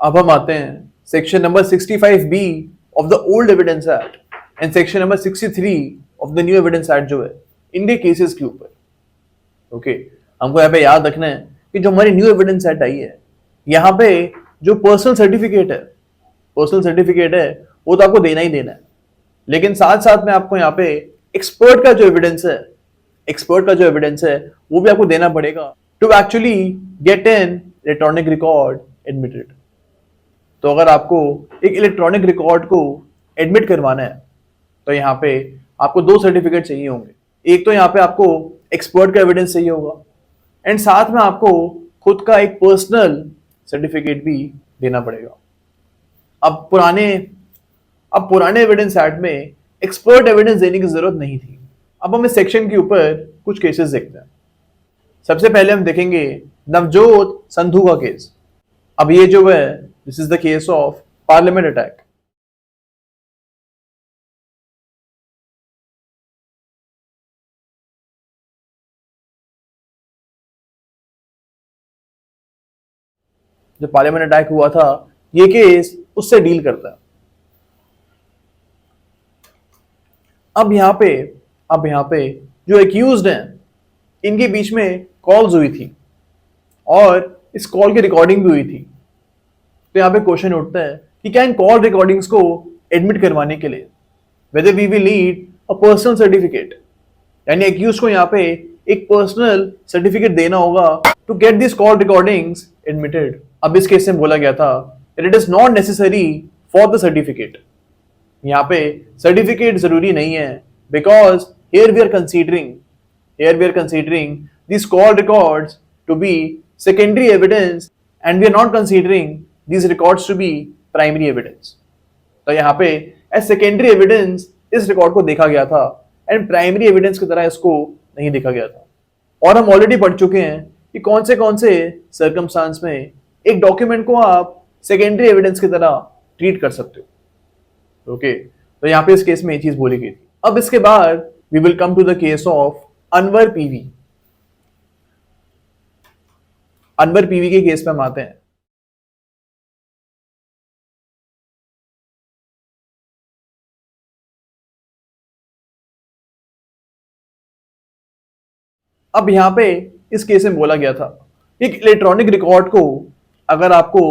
अब हम आते हैं section number 65B of the old evidence act and section number 63 of the new evidence act जो है इनके केसेस के ऊपर। ओके, हमको यहाँ पे याद रखना है कि जो हमारी न्यू एविडेंस एक्ट आई है, यहाँ पे जो पर्सनल सर्टिफिकेट है वो तो आपको देना ही देना है, लेकिन साथ साथ में आपको यहाँ पे एक्सपर्ट का जो एविडेंस है वो भी आपको देना पड़ेगा to actually get an electronic record admitted. तो अगर आपको एक इलेक्ट्रॉनिक रिकॉर्ड को एडमिट करवाना है तो यहाँ पे आपको दो सर्टिफिकेट चाहिए होंगे। एक तो यहाँ पे आपको एक्सपर्ट का एविडेंस चाहिए होगा एंड साथ में आपको खुद का एक पर्सनल सर्टिफिकेट भी देना पड़ेगा। अब पुराने एविडेंस एक्ट में एक्सपर्ट एविडेंस देने की जरूरत नहीं थी। अब हम इस सेक्शन के ऊपर कुछ केसेस देखते हैं। सबसे पहले हम देखेंगे नवजोत संधू का केस। अब ये जो है this is the case of parliament attack. जो पार्लियामेंट अटैक हुआ था ये केस उससे डील करता है। अब यहाँ पे जो एक्यूज्ड हैं इनके बीच में कॉल्स हुई थी और इस कॉल की रिकॉर्डिंग भी हुई थी। तो यहाँ पे क्वेश्चन उठता है कि क्या इन कॉल रिकॉर्डिंग्स को एडमिट करवाने के लिए whether we will need a personal certificate, यानी एक्यूज को यहाँ पे एक पर्सनल सर्टिफिकेट देना होगा to get this call recordings admitted. अब इस केस में बोला गया था that it is not necessary for the certificate. यहाँ पे सर्टिफिकेट जरूरी नहीं है because here we are considering this call records to be secondary evidence and we are not considering these records to be primary evidence। तो यहाँ पे as secondary evidence इस record को देखा गया था एंड प्राइमरी एविडेंस की तरह इसको नहीं देखा गया था। और हम ऑलरेडी पढ़ चुके हैं कि कौन से सर्कमस्टांस में एक डॉक्यूमेंट को आप सेकेंडरी एविडेंस की तरह ट्रीट कर सकते हो। ओके, तो यहाँ पे इस केस में ये चीज बोली गई थी। अब इसके बाद we will come to the case of Anvar PV. Anvar PV के केस पे हम आते हैं। अब यहाँ पे इस केस में बोला गया था एक इलेक्ट्रॉनिक रिकॉर्ड को अगर आपको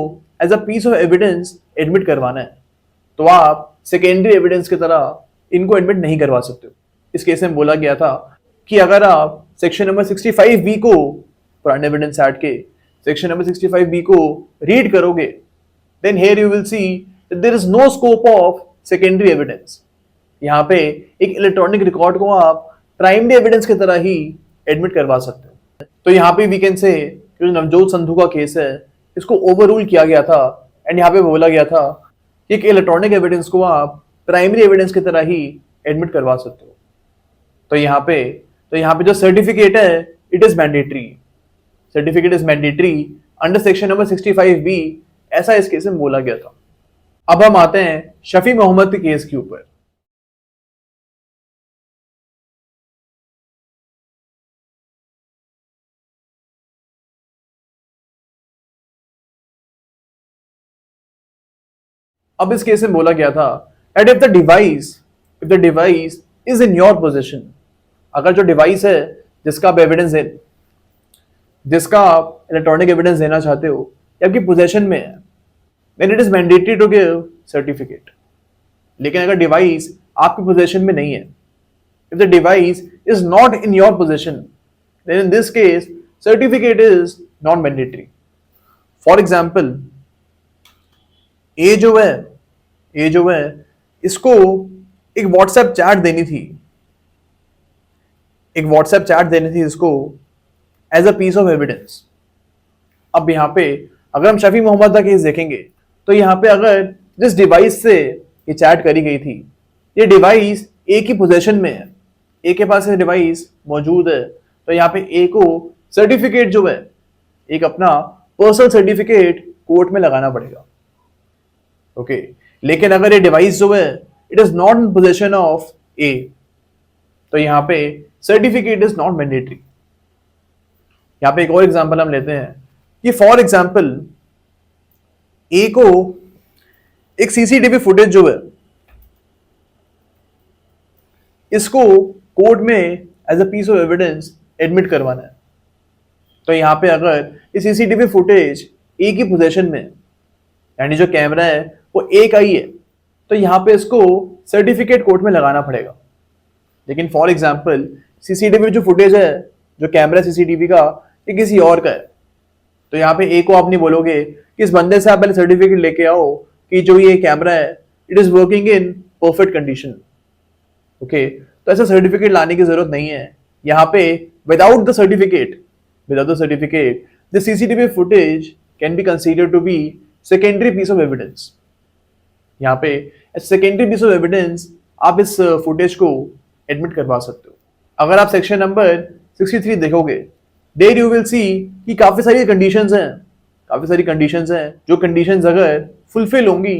as a piece of evidence admit करवाना है तो आप सेकेंडरी एविडेंस की तरह इनको एडमिट नहीं करवा सकते हो। इस केस में बोला गया था कि अगर आप सेक्शन नंबर 65B को, पुराने एविडेंस एक्ट के सेक्शन नंबर 65B को रीड करोगे then here you will see there is no scope of secondary evidence. यहाँ पे एक इलेक्ट्रॉनिक रिकॉर्ड को आप प्राइमरी एविडेंस की तरह ही एडमिट करवा सकते हो। तो यहाँ पे वी कैन से जो नवजोत संधू का केस है इसको ओवररूल किया गया था एंड यहाँ पे बोला गया था कि एक इलेक्ट्रॉनिक एविडेंस को आप प्राइमरी एविडेंस की तरह ही एडमिट करवा सकते हो। तो यहाँ पे जो सर्टिफिकेट है it is mandatory, certificate is mandatory under section number 65B, ऐसा इस केस में बोला गया था। अब हम आते हैं शफी मोहम्मद के केस के ऊपर। अब इस केस में बोला गया था that if the device is in your possession, अगर जो डिवाइस है जिसका आप इलेक्ट्रॉनिक एविडेंस देना चाहते हो या आपकी पोजेशन में है then it is mandatory to give certificate। लेकिन अगर डिवाइस आपकी पोजेशन में नहीं है, if the device is not in your possession then in this case certificate is not mandatory। For example, ये जो है इसको एक व्हाट्सएप चैट देनी थी इसको as a piece of evidence. अब यहाँ पे अगर हम शफी मोहम्मद का केस देखेंगे तो यहाँ पे अगर जिस डिवाइस से ये चैट करी गई थी ये डिवाइस ए की पोजेशन में है, ए के पास ये डिवाइस मौजूद है, तो यहाँ पे ए को सर्टिफिकेट जो है एक अपना पर्सनल सर्टिफिकेट कोर्ट में लगाना पड़ेगा। ओके, लेकिन अगर ये डिवाइस जो है it is not in possession of a तो यहाँ पे सर्टिफिकेट इज नॉट मैंडेटरी। यहाँ पे एक और एग्जांपल हम लेते हैं कि फॉर एग्जांपल ए को एक सीसीटीवी फुटेज जो है इसको कोर्ट में as a piece of evidence admit करवाना है। तो यहां पे अगर ये सीसीटीवी फुटेज ए की पोजीशन में, यानी जो कैमरा है वो ए का ही है, तो यहां पे इसको सर्टिफिकेट कोर्ट में लगाना पड़ेगा। लेकिन फॉर एग्जांपल सीसीटीवी जो फुटेज है, जो कैमरा सीसीटीवी का, ये किसी और का है, तो यहाँ पे ए को आप नहीं बोलोगे कि इस बंदे से आप पहले सर्टिफिकेट लेके आओ कि जो ये कैमरा है it is working in perfect condition. Okay, तो ऐसा सर्टिफिकेट लाने की जरूरत नहीं है। यहाँ पे without the certificate the CCTV footage can be considered to be secondary piece of evidence. यहाँ पे सेकेंडरी पीस ऑफ एविडेंस आप इस फुटेज को एडमिट करवा सकते हो। अगर आप सेक्शन नंबर 63 देखोगे, देयर यू विल सी कि काफी सारी कंडीशंस हैं, जो कंडीशंस अगर फुलफिल होंगी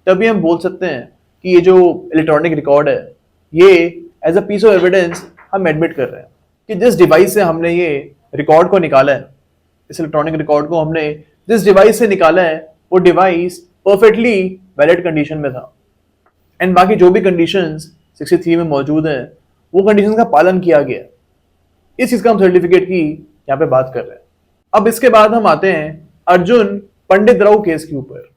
तभी हम बोल सकते हैं कि ये जो इलेक्ट्रॉनिक रिकॉर्ड है ये as a piece of evidence हम एडमिट कर रहे हैं कि जिस डिवाइस से हमने ये रिकॉर्ड को निकाला है, इस इलेक्ट्रॉनिक रिकॉर्ड को हमने जिस डिवाइस से निकाला है वो डिवाइस परफेक्टली वैलिड कंडीशन में था, एंड बाकी जो भी कंडीशंस 63 में मौजूद हैं वो कंडीशन का पालन किया गया। इस चीज का हम सर्टिफिकेट की यहाँ पे बात कर रहे हैं। अब इसके बाद हम आते हैं अर्जुन पंडित राव केस के ऊपर।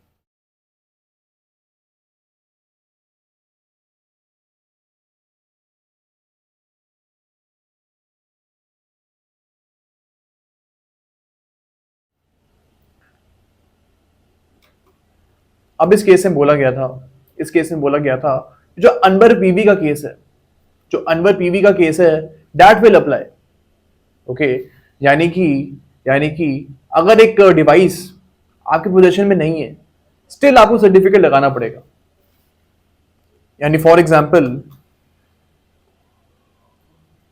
अब इस केस में बोला गया था जो अनवर पीवी का केस है दैट विल अप्लाई। ओके, यानी कि अगर एक डिवाइस आपके पोजीशन में नहीं है स्टिल आपको सर्टिफिकेट लगाना पड़ेगा। यानी फॉर एग्जांपल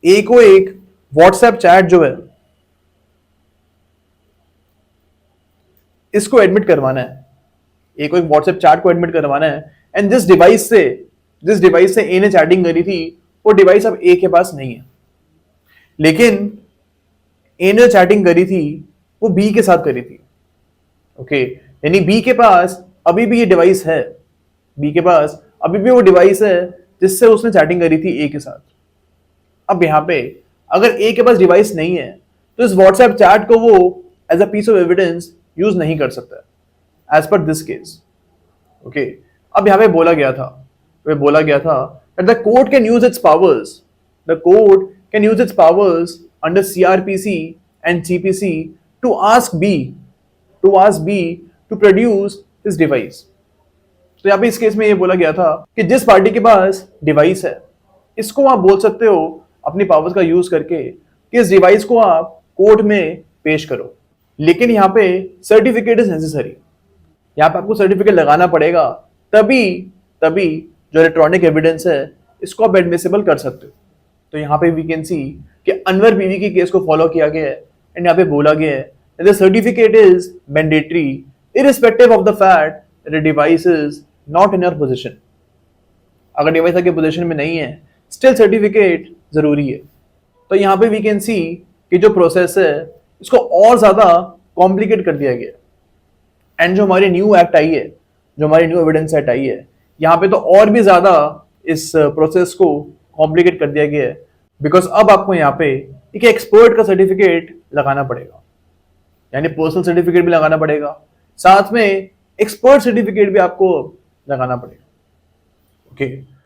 ए को एक व्हाट्सएप चैट जो है इसको एडमिट करवाना है, ए को एक व्हाट्सएप चैट को एडमिट करवाना है, एंड जिस डिवाइस से ए ने चैटिंग करी थी वो डिवाइस अब ए के पास नहीं है, लेकिन ए ने चैटिंग करी थी वो बी के साथ करी थी। ओके, यानी बी के पास अभी भी ये डिवाइस है, वो डिवाइस है जिससे उसने चैटिंग करी थी ए के साथ। अब यहां पे अगर ए के पास डिवाइस नहीं है तो इस व्हाट्सएप चैट को वो as a piece of evidence use नहीं कर सकता as per this case. Okay, अब यहां पे बोला गया था that the court can use its powers under CRPC and CPC to ask B to produce his device। तो यहाँ पे इस केस में ये बोला गया था कि जिस पार्टी के पास डिवाइस है इसको आप बोल सकते हो अपनी पावर्स का यूज करके कि इस डिवाइस को आप कोर्ट में पेश करो, लेकिन यहाँ पे सर्टिफिकेट इज नेसेसरी। यहाँ पे आपको सर्टिफिकेट लगाना पड़ेगा, तभी जो इलेक्ट्रॉनिक एविडेंस है इसको आप एडमिसिबल कर सकते हो। तो यहाँ पे वी कैन सी कि अनवर पीवी के केस को फॉलो किया गया है, एंड यहाँ पे बोला गया है the certificate is mandatory irrespective of the fact that the device is not in your position. अगर डिवाइस आपके पोजीशन में नहीं है स्टिल सर्टिफिकेट जरूरी है। तो यहाँ पे वी कैन सी कि जो प्रोसेस है इसको और ज्यादा कॉम्प्लिकेट कर दिया गया, एंड जो हमारी न्यू एविडेंस एक्ट आई है यहाँ पे तो और भी ज्यादा इस प्रोसेस को कॉम्प्लिकेट कर दिया गया है, बिकॉज अब आपको यहाँ पे एक एक्सपर्ट का सर्टिफिकेट लगाना पड़ेगा, यानी पर्सनल सर्टिफिकेट भी लगाना पड़ेगा, साथ में एक्सपर्ट सर्टिफिकेट भी आपको लगाना पड़ेगा। ओके